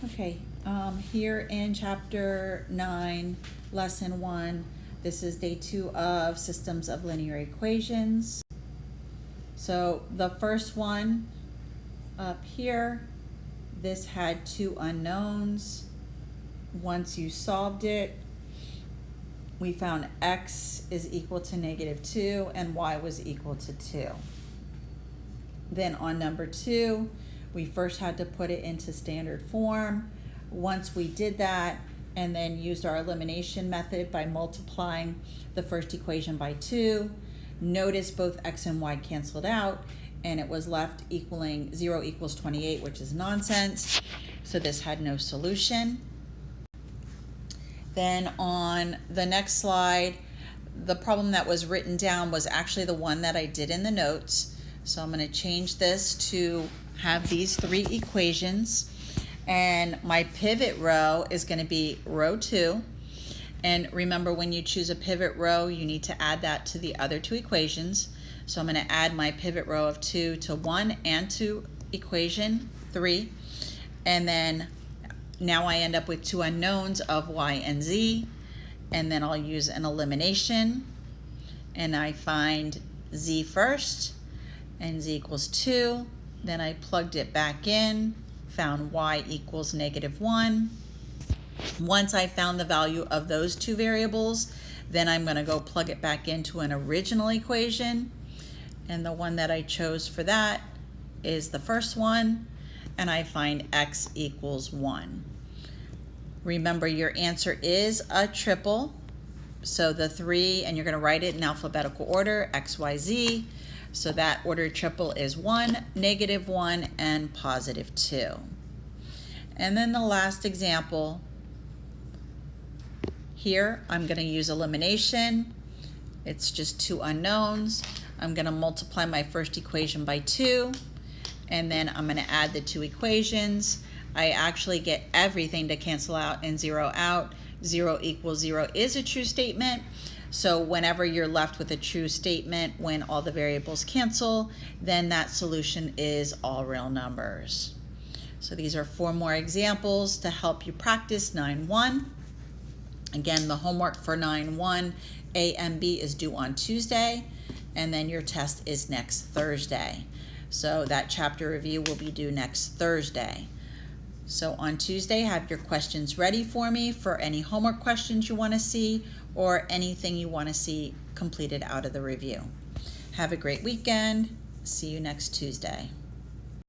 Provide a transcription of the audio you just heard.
Okay, here in chapter 9, lesson 1, this is day 2 of systems of linear equations. So the first one up here, this had two unknowns. Once you solved it, we found x is equal to -2 and y was equal to 2. Then on number 2, we first had to put it into standard form. Once we did that and then used our elimination method by multiplying the first equation by 2, notice both x and y canceled out and it was left equaling 0 equals 28, which is nonsense. So this had no solution. Then on the next slide, the problem that was written down was actually the one that I did in the notes. So I'm going to change this to have these 3 equations, and my pivot row is going to be row 2. And remember, when you choose a pivot row, you need to add that to the other 2 equations. So I'm going to add my pivot row of 2 to 1 and to equation 3. And then now I end up with 2 unknowns of y and z. And then I'll use an elimination. And I find z first, and z equals 2. Then I plugged it back in, found y equals -1. Once I found the value of those 2 variables, then I'm going to go plug it back into an original equation. And the one that I chose for that is the first one, and I find x equals 1. Remember, your answer is a triple. So the 3, and you're going to write it in alphabetical order, x, y, z. So that ordered triple is 1, -1, and +2. And then the last example, here I'm going to use elimination. It's just 2 unknowns. I'm going to multiply my first equation by 2, and then I'm going to add the 2 equations. I actually get everything to cancel out and 0 out. 0 equals 0 is a true statement. So whenever you're left with a true statement, when all the variables cancel, then that solution is all real numbers. So these are 4 more examples to help you practice 9-1. Again, the homework for 9-1, A and B, is due on Tuesday, and then your test is next Thursday. So that chapter review will be due next Thursday. So on Tuesday, have your questions ready for me for any homework questions you want to see or anything you want to see completed out of the review. Have a great weekend. See you next Tuesday.